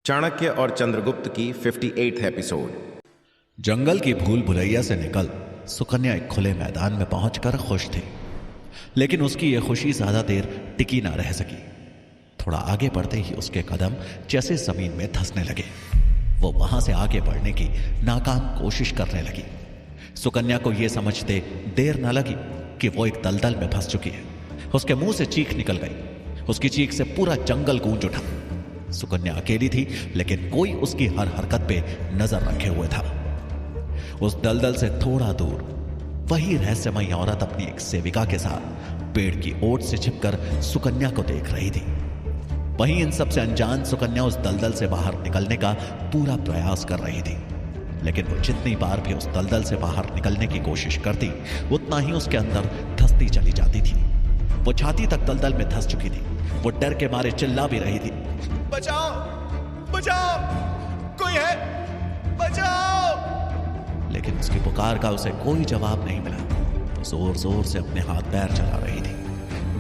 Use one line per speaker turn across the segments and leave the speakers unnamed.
चाणक्य और चंद्रगुप्त की 58th episode.
जंगल की भूल भुलैया से निकल सुकन्या एक खुले मैदान में पहुंचकर खुश थी, लेकिन उसकी यह खुशी ज्यादा देर टिकी ना रह सकी। थोड़ा आगे बढ़ते ही उसके कदम जैसे जमीन में धंसने लगे। वो वहां से आगे बढ़ने की नाकाम कोशिश करने लगी। सुकन्या को यह समझते देर न लगी कि वो एक दलदल में फंस चुकी है। उसके मुंह से चीख निकल गई। उसकी चीख से पूरा जंगल गूंज उठा। सुकन्या अकेली थी, लेकिन कोई उसकी हर हरकत पे नजर रखे हुए था। उस दलदल से थोड़ा दूर वही रहस्यमयी औरत अपनी एक सेविका के साथ पेड़ की ओट से छिपकर सुकन्या को देख रही थी। वहीं इन सबसे अनजान सुकन्या उस दलदल से बाहर निकलने का पूरा प्रयास कर रही थी, लेकिन वो जितनी बार भी उस दलदल से बाहर निकलने की कोशिश करती, उतना ही उसके अंदर धंसती चली जाती थी। वो छाती तक दलदल में धंस चुकी थी। वो डर के मारे चिल्ला भी रही थी,
बचाओ बचाओ, कोई है, बचाओ।
लेकिन उसकी पुकार का उसे कोई जवाब नहीं मिला। वो जोर जोर से अपने हाथ पैर चला रही थी।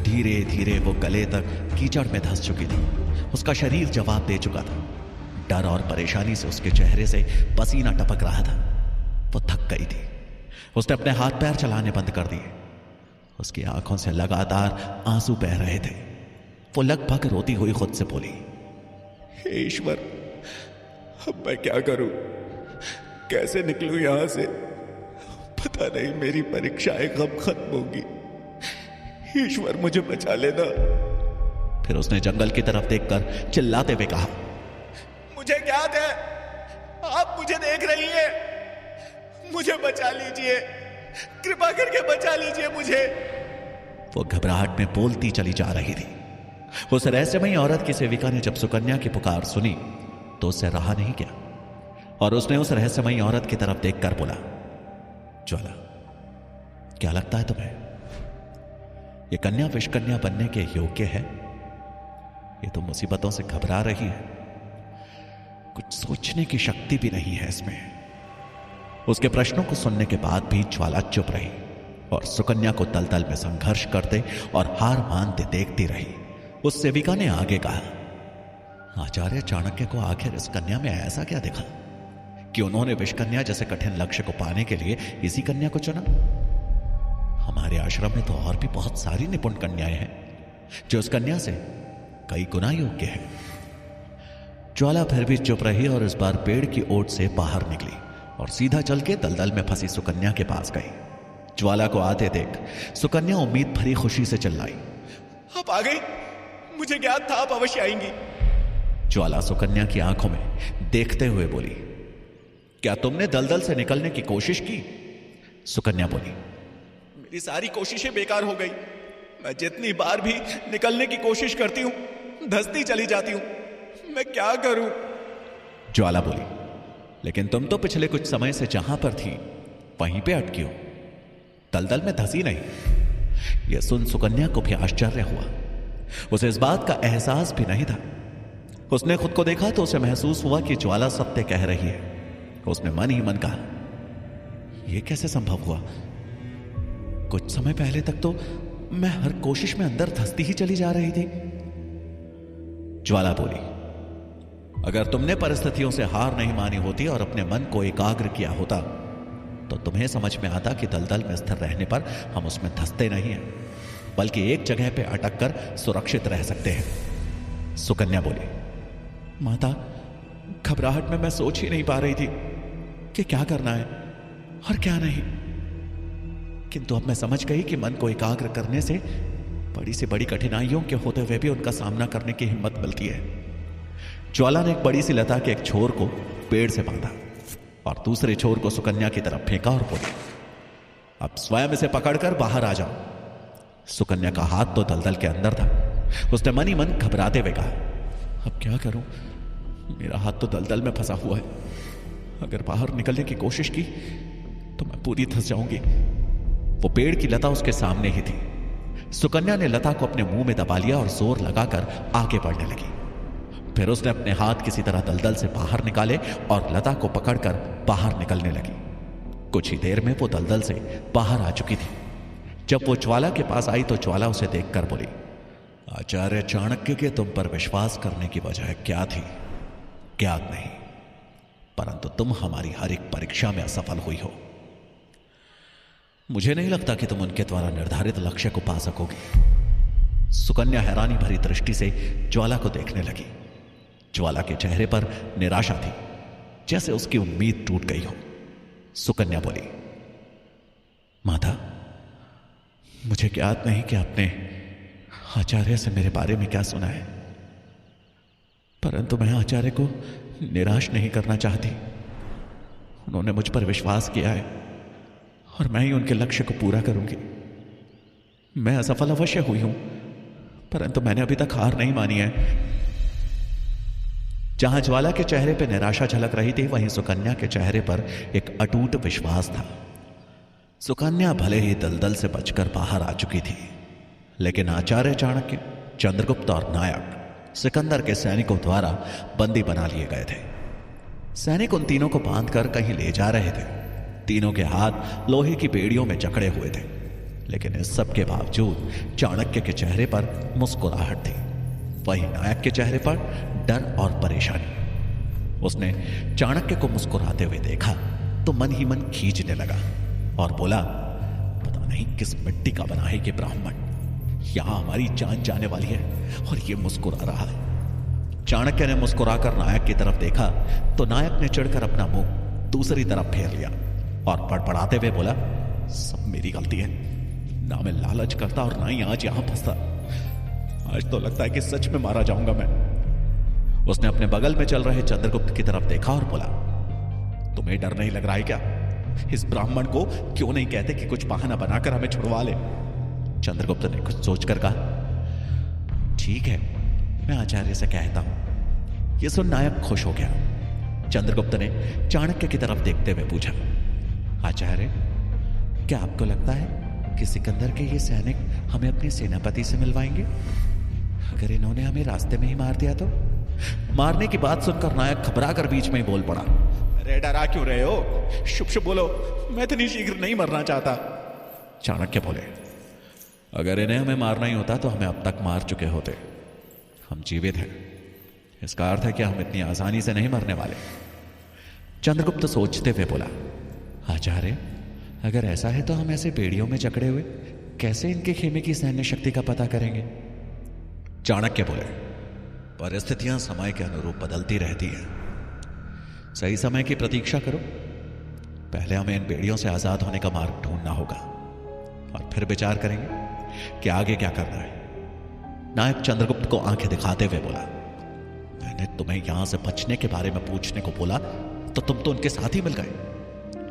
धीरे धीरे वो गले तक कीचड़ में धंस चुकी थी। उसका शरीर जवाब दे चुका था। डर और परेशानी से उसके चेहरे से पसीना टपक रहा था। वो थक गई थी। उसने अपने हाथ पैर चलाने बंद कर दिए। उसकी आंखों से लगातार आंसू बह रहे थे। वो लगभग रोती हुई खुद से बोली,
हे ईश्वर, अब मैं क्या करूं, कैसे निकलूं यहां से? पता नहीं मेरी परीक्षाएं कब खत्म होगी। ईश्वर मुझे बचा लेना।
फिर उसने जंगल की तरफ देखकर चिल्लाते हुए कहा,
मुझे ज्ञात है आप मुझे देख रही हैं, मुझे बचा लीजिए, कृपा करके बचा लीजिए मुझे।
वो घबराहट में बोलती चली जा रही थी। उस रहस्यमयी औरत की सेविका ने जब सुकन्या की पुकार सुनी तो उससे रहा नहीं गया और उसने उस रहस्यमयी औरत की तरफ देखकर बोला, ज्वाला, क्या लगता है तुम्हें ये कन्या विषकन्या बनने के योग्य है? ये तो मुसीबतों से घबरा रही है। कुछ सोचने की शक्ति भी नहीं है इसमें। उसके प्रश्नों को सुनने के बाद भी ज्वाला चुप रही और सुकन्या को दलदल में संघर्ष करते और हार मानते देखती रही। उस सेविका ने आगे कहा, आचार्य चाणक्य को आखिर इस कन्या में ऐसा क्या दिखा कि उन्होंने विषकन्या जैसे कठिन लक्ष्य को पाने के लिए इसी कन्या को चुना? हमारे आश्रम में तो और भी बहुत सारी निपुण कन्याएं हैं जो उस कन्या से कई गुना योग्य है। ज्वाला फिर भी चुप रही और इस बार पेड़ की ओट से बाहर निकली और सीधा चल के दलदल में फंसी सुकन्या के पास गई। ज्वाला को आते देख सुकन्या उम्मीद भरी खुशी से चिल्लाई,
आप आ गई, मुझे ज्ञात था आप अवश्य आएंगी।
ज्वाला सुकन्या की आंखों में देखते हुए बोली, क्या तुमने दलदल से निकलने की कोशिश की? सुकन्या बोली,
मेरी सारी कोशिशें बेकार हो गई। मैं जितनी बार भी निकलने की कोशिश करती हूं, धंसती चली जाती हूं। मैं क्या करूं?
ज्वाला बोली, लेकिन तुम तो पिछले कुछ समय से जहां पर थी वहीं पे अटकी हो, दलदल में धंसी नहीं। यह सुन सुकन्या को भी आश्चर्य हुआ। उसे इस बात का एहसास भी नहीं था। उसने खुद को देखा तो उसे महसूस हुआ कि ज्वाला सत्य कह रही है। उसने मन ही मन कहा, यह कैसे संभव हुआ? कुछ समय पहले तक तो मैं हर कोशिश में अंदर धंसती ही चली जा रही थी। ज्वाला बोली, अगर तुमने परिस्थितियों से हार नहीं मानी होती और अपने मन को एकाग्र किया होता तो तुम्हें समझ में आता कि दलदल में स्थिर रहने पर हम उसमें धंसते नहीं हैं, बल्कि एक जगह पे अटक कर सुरक्षित रह सकते हैं। सुकन्या बोली, माता, घबराहट में मैं सोच ही नहीं पा रही थी कि क्या करना है और क्या नहीं, किंतु अब मैं समझ गई कि मन को एकाग्र करने से बड़ी से बड़ी कठिनाइयों के होते हुए भी उनका सामना करने की हिम्मत मिलती है। ज्वाला ने एक बड़ी सी लता के एक छोर को पेड़ से बांधा और दूसरे छोर को सुकन्या की तरफ फेंका और बोली, अब स्वयं इसे पकड़कर बाहर आ जाओ। सुकन्या का हाथ तो दलदल के अंदर था। उसने मन ही मन घबराते हुए कहा, अब क्या करूं, मेरा हाथ तो दलदल में फंसा हुआ है। अगर बाहर निकलने की कोशिश की तो मैं पूरी धंस जाऊंगी। वो पेड़ की लता उसके सामने ही थी। सुकन्या ने लता को अपने मुंह में दबा लिया और जोर लगाकर आगे बढ़ने लगी। फिर उसने अपने हाथ किसी तरह दलदल से बाहर निकाले और लता को पकड़कर बाहर निकलने लगी। कुछ ही देर में वो दलदल से बाहर आ चुकी थी। जब वो ज्वाला के पास आई तो ज्वाला उसे देखकर बोली, आचार्य चाणक्य के तुम पर विश्वास करने की वजह क्या थी? ज्ञात नहीं, परंतु तुम हमारी हर एक परीक्षा में असफल हुई हो। मुझे नहीं लगता कि तुम उनके द्वारा निर्धारित लक्ष्य को पा सकोगी। सुकन्या हैरानी भरी दृष्टि से ज्वाला को देखने लगी। ज्वाला के चेहरे पर निराशा थी, जैसे उसकी उम्मीद टूट गई हो। सुकन्या बोली, माता, मुझे ज्ञात नहीं कि आपने आचार्य से मेरे बारे में क्या सुना है, परंतु मैं आचार्य को निराश नहीं करना चाहती। उन्होंने मुझ पर विश्वास किया है और मैं ही उनके लक्ष्य को पूरा करूंगी। मैं असफल अवश्य हुई हूं, परंतु मैंने अभी तक हार नहीं मानी है। जहां ज्वाला के चेहरे पर निराशा झलक रही थी, वहीं सुकन्या के चेहरे पर एक अटूट विश्वास था। सुकन्या भले ही दलदल से बचकर बाहर आ चुकी थी, लेकिन आचार्य चाणक्य, चंद्रगुप्त और नायक सिकंदर के सैनिकों द्वारा बंदी बना लिए गए थे। सैनिक उन तीनों को बांधकर कहीं ले जा रहे थे। तीनों के हाथ लोहे की बेड़ियों में जकड़े हुए थे, लेकिन इस सब के बावजूद चाणक्य के चेहरे पर मुस्कुराहट थी, वहीं नायक के चेहरे पर डर और परेशानी। उसने चाणक्य को मुस्कुराते हुए देखा तो मन ही मन खींचने लगा और बोला, पता नहीं किस मिट्टी का बना है ये ब्राह्मण, यहां हमारी जान जाने वाली है और ये मुस्कुरा रहा है। चाणक्य ने मुस्कुराकर नायक की तरफ देखा तो नायक ने चिढ़कर अपना मुंह दूसरी तरफ फेर लिया और बड़बड़ाते हुए बोला, सब मेरी गलती है, ना मैं लालच करता और ना ही आज यहां फंसता। आज तो लगता है कि सच में मारा जाऊंगा मैं। उसने अपने बगल में चल रहे चंद्रगुप्त की तरफ देखा और बोला, तुम्हें डर नहीं लग रहा है क्या? इस ब्राह्मण को क्यों नहीं कहते कि कुछ बहाना बनाकर हमें छुड़वा ले? चंद्रगुप्त ने कुछ सोचकर कहा, ठीक है, मैं आचार्य से कहता हूं। यह सुन नायक खुश हो गया। चंद्रगुप्त ने चाणक्य की तरफ देखते हुए पूछा, आचार्य, क्या आपको लगता है कि सिकंदर के ये सैनिक हमें अपने सेनापति से मिलवाएंगे? अगर इन्होंने हमें रास्ते में ही मार दिया तो? मारने की बात सुनकर नायक घबराकर बीच में ही बोल पड़ा, अरे डरा क्यों रहे हो? शुभ शुभ बोलो, मैं इतनी शीघ्र नहीं मरना चाहता। चाणक्य बोले, अगर इन्हें हमें मारना ही होता तो हमें अब तक मार चुके होते। हम जीवित हैं, इसका अर्थ है कि हम इतनी आसानी से नहीं मरने वाले। चंद्रगुप्त सोचते हुए बोला, आचार्य, अगर ऐसा है तो हम ऐसे बेड़ियों में जकड़े हुए कैसे इनके खेमे की सैन्य शक्ति का पता करेंगे? चाणक्य बोले, परिस्थितियां समय के अनुरूप बदलती रहती हैं। सही समय की प्रतीक्षा करो। पहले हमें इन बेड़ियों से आजाद होने का मार्ग ढूंढना होगा और फिर विचार करेंगे कि आगे क्या करना है। नायक चंद्रगुप्त को आंखें दिखाते हुए बोला, मैंने तुम्हें यहां से बचने के बारे में पूछने को बोला तो तुम तो उनके साथ ही मिल गए।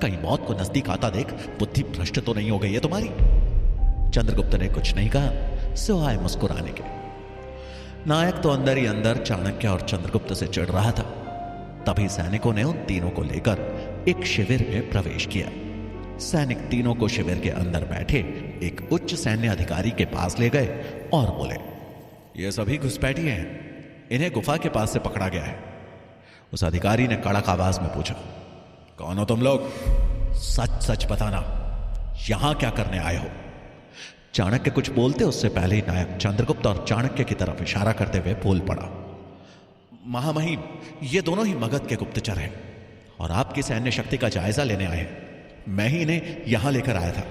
कहीं मौत को नजदीक आता देख बुद्धि भ्रष्ट तो नहीं हो गई है तुम्हारी? चंद्रगुप्त ने कुछ नहीं कहा सिवाय मुस्कुराने के। नायक तो अंदर ही अंदर चाणक्य और चंद्रगुप्त से चिढ़ रहा था। तभी सैनिकों ने उन तीनों को लेकर एक शिविर में प्रवेश किया। सैनिक तीनों को शिविर के अंदर बैठे एक उच्च सैन्य अधिकारी के पास ले गए और बोले, ये सभी घुसपैठिए हैं, इन्हें गुफा के पास से पकड़ा गया है। उस अधिकारी ने कड़क आवाज में पूछा, कौन हो तुम लोग? सच सच बताना, यहां क्या करने आए हो? चाणक्य कुछ बोलते उससे पहले ही नायक चंद्रगुप्त और चाणक्य की तरफ इशारा करते हुए बोल पड़ा, महामहिम, ये दोनों ही मगध के गुप्तचर हैं और आपकी सैन्य शक्ति का जायजा लेने आए हैं। मैं ही इन्हें यहां लेकर आया था।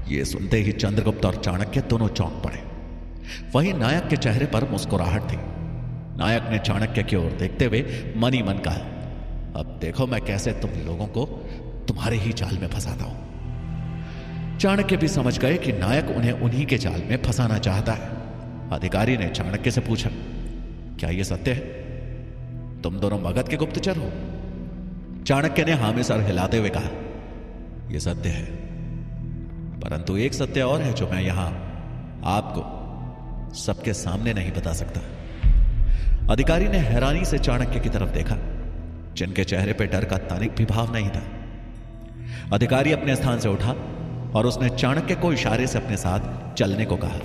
यह सुनते ही चंद्रगुप्त और चाणक्य दोनों चौंक पड़े। वहीं नायक के चेहरे पर मुस्कुराहट थी। नायक ने चाणक्य की ओर देखते हुए मन ही मन कहा, अब देखो मैं कैसे तुम लोगों को तुम्हारे ही जाल में फंसाता हूं। चाणक्य भी समझ गए कि नायक उन्हें उन्हीं के जाल में फंसाना चाहता है। अधिकारी ने चाणक्य से पूछा, क्या यह सत्य है? तुम दोनों मगध के गुप्तचर हो? चाणक्य ने हां में सर हिलाते हुए कहा, यह सत्य है, परंतु एक सत्य और है जो मैं यहां आपको सबके सामने नहीं बता सकता। अधिकारी ने हैरानी से चाणक्य की तरफ देखा, जिनके चेहरे पर डर का तनिक भी भाव नहीं था। अधिकारी अपने स्थान से उठा और उसने चाणक्य को इशारे से अपने साथ चलने को कहा।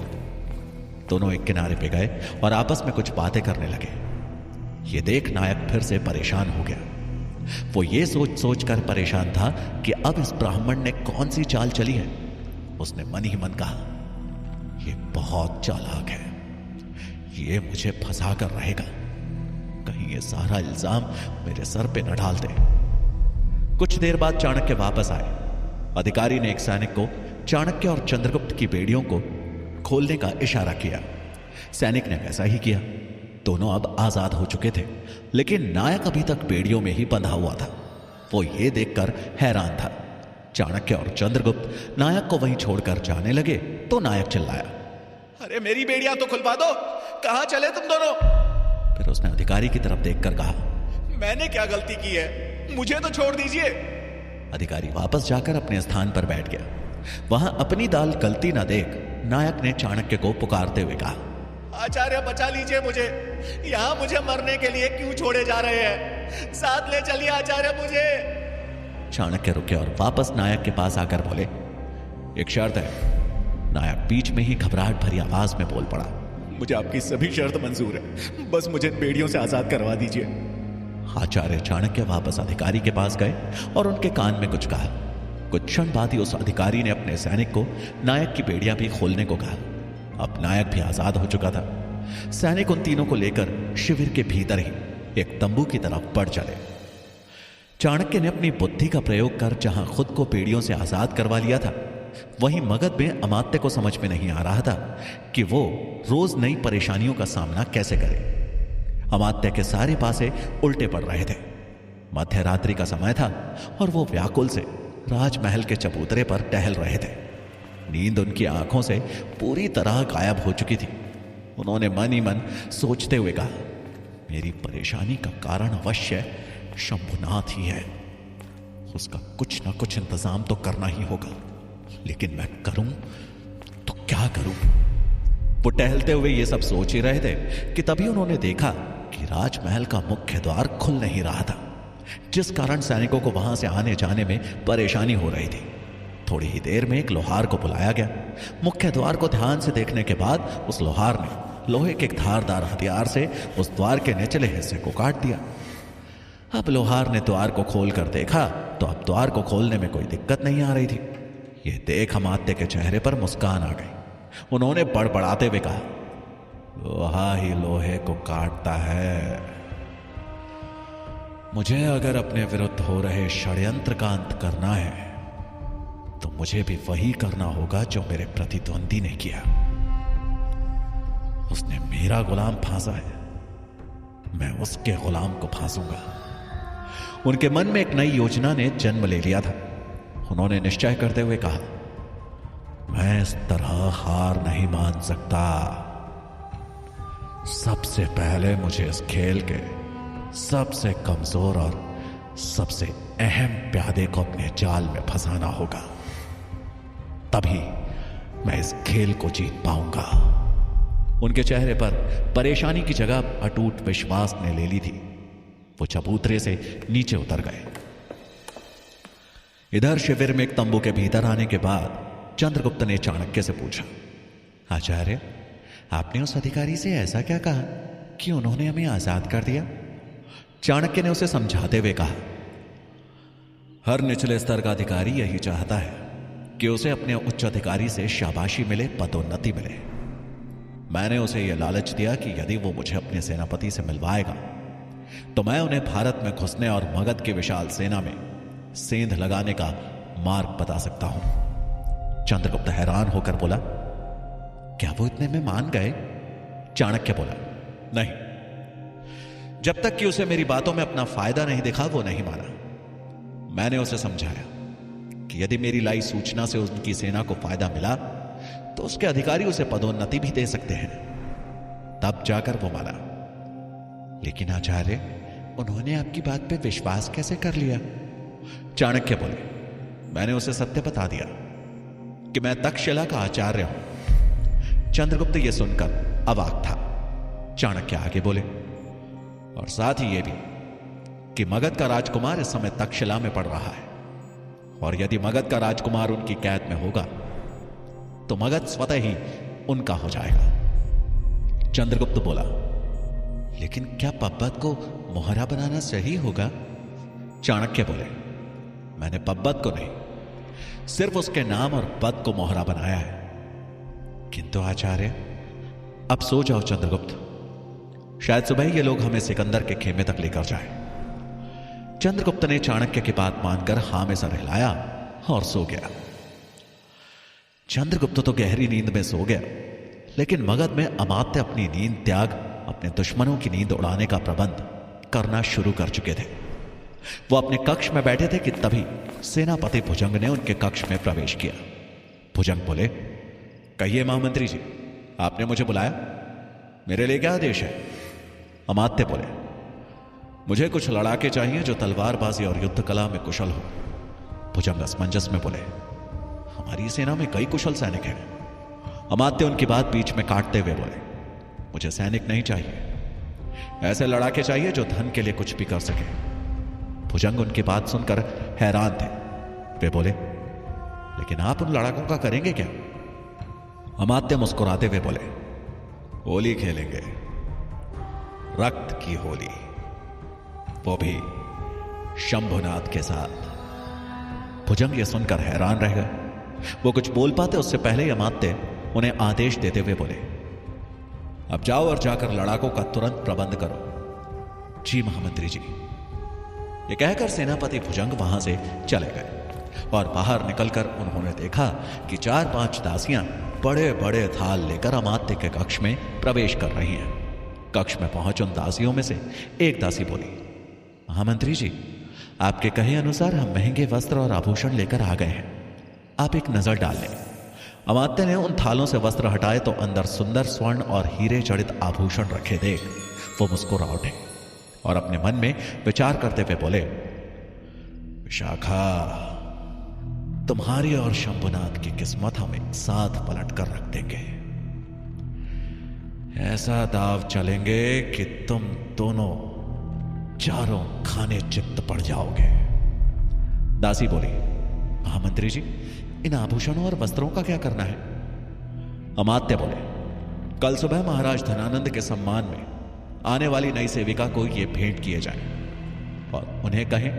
दोनों एक किनारे पे गए और आपस में कुछ बातें करने लगे। यह देख नायक फिर से परेशान हो गया। वो ये सोच सोच कर परेशान था कि अब इस ब्राह्मण ने कौन सी चाल चली है। उसने मन ही मन कहा, यह बहुत चालाक है, ये मुझे फंसा कर रहेगा, कहीं कहीं ये सारा इल्जाम मेरे सर पे न डाल दे। कुछ देर बाद चाणक्य वापस आए। अधिकारी ने एक सैनिक को चाणक्य और चंद्रगुप्त की बेड़ियों को खोलने का इशारा किया। सैनिक ने वैसा ही किया। दोनों अब आजाद हो चुके थे, लेकिन नायक अभी तक बेड़ियों में ही बंधा हुआ था। वो ये देखकर हैरान था। चाणक्य और चंद्रगुप्त नायक को वहीं छोड़कर जाने लगे तो नायक चिल्लाया,
अरे मेरी बेड़ियां तो खुलवा दो, कहां चले तुम दोनों?
फिर उसने अधिकारी की तरफ देखकर कहा,
मैंने क्या गलती की है, मुझे तो छोड़ दीजिए।
अधिकारी वापस जाकर अपने स्थान पर बैठ गया। वहां अपनी दाल गलती न देख नायक ने चाणक्य को पुकारते हुए कहा,
आचार्य बचा लीजिए मुझे, यहां मुझे मरने के लिए क्यों छोड़े जा रहे हैं? साथ ले चलिए आचार्य मुझे।
चाणक्य रुके और वापस नायक के पास आकर बोले, एक शर्त है। नायक बीच में ही घबराहट भरी आवाज में बोल पड़ा,
मुझे आपकी सभी शर्त मंजूर है, बस मुझे बेड़ियों से आजाद करवा दीजिए।
आचार्य चाणक्य वापस अधिकारी के पास गए और उनके कान में कुछ कहा। कुछ क्षण बाद ही उस अधिकारी ने अपने सैनिक को नायक की बेड़ियां भी खोलने को कहा। अब नायक भी आजाद हो चुका था। सैनिक उन तीनों को लेकर शिविर के भीतर ही एक तंबू की तरफ बढ़ चले। चाणक्य ने अपनी बुद्धि का प्रयोग कर जहां खुद को बेड़ियों से आजाद करवा लिया था, वहीं मगध में अमात्य को समझ में नहीं आ रहा था कि वो रोज नई परेशानियों का सामना कैसे करे। अमात्य के सारे पासे उल्टे पड़ रहे थे। मध्य रात्रि का समय था और वो व्याकुल से राजमहल के चबूतरे पर टहल रहे थे। नींद उनकी आंखों से पूरी तरह गायब हो चुकी थी। उन्होंने मन ही मन सोचते हुए कहा, मेरी परेशानी का कारण अवश्य शंभुनाथ ही है। उसका कुछ ना कुछ इंतजाम तो करना ही होगा, लेकिन मैं करूं तो क्या करूं? वो टहलते हुए ये सब सोच ही रहे थे कि तभी उन्होंने देखा कि राजमहल का मुख्य द्वार खुल नहीं रहा था, जिस कारण सैनिकों को वहां से आने जाने में परेशानी हो रही थी। थोड़ी ही देर में एक लोहार को बुलाया गया। मुख्य द्वार को ध्यान से देखने के बाद उस लोहार ने लोहे के एक धारदार हथियार से उस द्वार के निचले हिस्से को काट दिया। अब लोहार ने द्वार को खोलकर देखा तो अब द्वार को खोलने में कोई दिक्कत नहीं आ रही थी। यह देख अमात्य के चेहरे पर मुस्कान आ गई। उन्होंने बड़बड़ाते हुए कहा, लोहा ही लोहे को काटता है। मुझे अगर अपने विरुद्ध हो रहे षड्यंत्र का अंत करना है तो मुझे भी वही करना होगा जो मेरे प्रतिद्वंदी ने किया। उसने मेरा गुलाम फांसा है, मैं उसके गुलाम को फांसूंगा। उनके मन में एक नई योजना ने जन्म ले लिया था। उन्होंने निश्चय करते हुए कहा, मैं इस तरह हार नहीं मान सकता। सबसे पहले मुझे इस खेल के सबसे कमजोर और सबसे अहम प्यादे को अपने जाल में फंसाना होगा, तभी मैं इस खेल को जीत पाऊंगा। उनके चेहरे पर परेशानी की जगह अटूट विश्वास ने ले ली थी। वो चबूतरे से नीचे उतर गए। इधर शिविर में एक तंबू के भीतर आने के बाद चंद्रगुप्त ने चाणक्य से पूछा, आचार्य, आपने उस अधिकारी से ऐसा क्या कहा कि उन्होंने हमें आजाद कर दिया? चाणक्य ने उसे समझाते हुए कहा, हर निचले स्तर का अधिकारी यही चाहता है कि उसे अपने उच्च अधिकारी से शाबाशी मिले, पदोन्नति मिले। मैंने उसे यह लालच दिया कि यदि वो मुझे अपने सेनापति से मिलवाएगा तो मैं उन्हें भारत में घुसने और मगध की विशाल सेना में सेंध लगाने का मार्ग बता सकता हूं। चंद्रगुप्त हैरान होकर बोला, क्या वो इतने में मान गए? चाणक्य बोला, नहीं, जब तक कि उसे मेरी बातों में अपना फायदा नहीं दिखा वो नहीं माना। मैंने उसे समझाया कि यदि मेरी लाई सूचना से उनकी सेना को फायदा मिला तो उसके अधिकारी उसे पदोन्नति भी दे सकते हैं। तब जाकर वो माना। लेकिन आचार्य, उन्होंने आपकी बात पे विश्वास कैसे कर लिया? चाणक्य बोले, मैंने उसे सत्य बता दिया कि मैं तक्षशिला का आचार्य हूं। चंद्रगुप्त यह सुनकर अवाक था। चाणक्य आगे बोले, और साथ ही यह भी कि मगध का राजकुमार इस समय तक्षशिला में पड़ रहा है, और यदि मगध का राजकुमार उनकी कैद में होगा तो मगध स्वतः ही उनका हो जाएगा। चंद्रगुप्त बोला, लेकिन क्या पब्बत को मोहरा बनाना सही होगा? चाणक्य बोले, मैंने पब्बत को नहीं, सिर्फ उसके नाम और पद को मोहरा बनाया है। किंतु आचार्य, अब सो जाओ। चंद्रगुप्त, शायद सुबह ये लोग हमें सिकंदर के खेमे तक लेकर जाए। चंद्रगुप्त ने चाणक्य की बात मानकर हां में सर हिलाया और सो गया। चंद्रगुप्त तो गहरी नींद में सो गया, लेकिन मगध में अमात्य अपनी नींद त्याग अपने दुश्मनों की नींद उड़ाने का प्रबंध करना शुरू कर चुके थे। वो अपने कक्ष में बैठे थे कि तभी सेनापति भुजंग ने उनके कक्ष में प्रवेश किया। भुजंग बोले, कहिए महामंत्री जी, आपने मुझे बुलाया, मेरे लिए क्या आदेश है? अमात्य बोले, मुझे कुछ लड़ाके चाहिए जो तलवारबाजी और युद्ध कला में कुशल हो। भुजंग असमंजस में बोले, हमारी सेना में कई कुशल सैनिक हैं। अमात्य उनकी बात बीच में काटते हुए बोले, मुझे सैनिक नहीं चाहिए, ऐसे लड़ाके चाहिए जो धन के लिए कुछ भी कर सके। भुजंग उनकी बात सुनकर हैरान थे। वे बोले, लेकिन आप उन लड़ाकों का करेंगे क्या? अमात्य मुस्कुराते हुए बोले, होली खेलेंगे, रक्त की होली, वो भी शंभुनाथ के साथ। भुजंग ये सुनकर हैरान रह गए। वो कुछ बोल पाते उससे पहले ही अमात्य उन्हें आदेश देते हुए बोले, अब जाओ और जाकर लड़ाकों का तुरंत प्रबंध करो। जी महामंत्री जी। ये कहकर सेनापति भुजंग वहां से चले गए और बाहर निकलकर उन्होंने देखा कि 4-5 दासियां बड़े बड़े थाल लेकर अमात्य के कक्ष में प्रवेश कर रही हैं। कक्ष में पहुंच उन दासियों में से एक दासी बोली, महामंत्री जी, आपके कहे अनुसार हम महंगे वस्त्र और आभूषण लेकर आ गए हैं, आप एक नजर डाल लें। अमात्य ने उन थालों से वस्त्र हटाए तो अंदर सुंदर स्वर्ण और हीरे जड़ित आभूषण रखे देख वो मुस्कुरा उठे और अपने मन में विचार करते हुए बोले, विशाखा, तुम्हारी और शंभुनाथ की किस्मत हम एक साथ पलट कर रख देंगे। ऐसा दाव चलेंगे कि तुम दोनों चारों खाने चित्त पड़ जाओगे। दासी बोली, महामंत्री जी, इन आभूषणों और वस्त्रों का क्या करना है? अमात्य बोले, कल सुबह महाराज धनानंद के सम्मान में आने वाली नई सेविका को ये भेंट किए जाएं और उन्हें कहें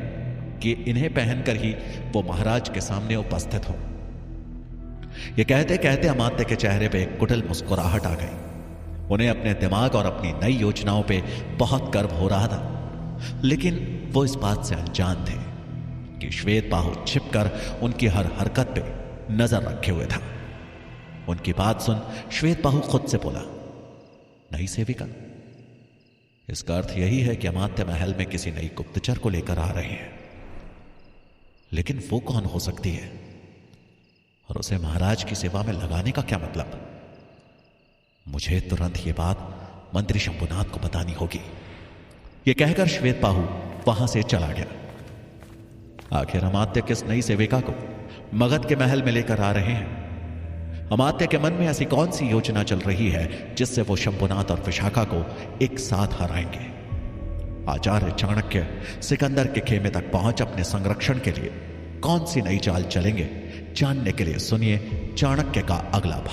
कि इन्हें पहनकर ही वो महाराज के सामने उपस्थित हो। ये कहते कहते अमात्य के चेहरे पे एक कुटिल मुस्कुराहट आ गई। उन्हें अपने दिमाग और अपनी नई योजनाओं पे बहुत गर्व हो रहा था, लेकिन वो इस बात से अनजान थे कि श्वेतबाहु छिपकर उनकी हर हरकत पे नजर रखे हुए था। उनकी बात सुन श्वेतबाहु खुद से बोला, नई सेविका? इसका अर्थ यही है कि अमात्य महल में किसी नई गुप्तचर को लेकर आ रहे हैं, लेकिन वो कौन हो सकती है और उसे महाराज की सेवा में लगाने का क्या मतलब? मुझे तुरंत ये बात मंत्री शंभुनाथ को बतानी होगी। ये कहकर श्वेतबाहु वहां से चला गया। आखिर अमात्य किस नई सेविका को मगध के महल में लेकर आ रहे हैं? अमात्य के मन में ऐसी कौन सी योजना चल रही है जिससे वो शंभुनाथ और विशाखा को एक साथ हराएंगे? आचार्य चाणक्य सिकंदर के खेमे तक पहुंच अपने संरक्षण के लिए कौन सी नई चाल चलेंगे, जानने के लिए सुनिए चाणक्य का अगला भाग।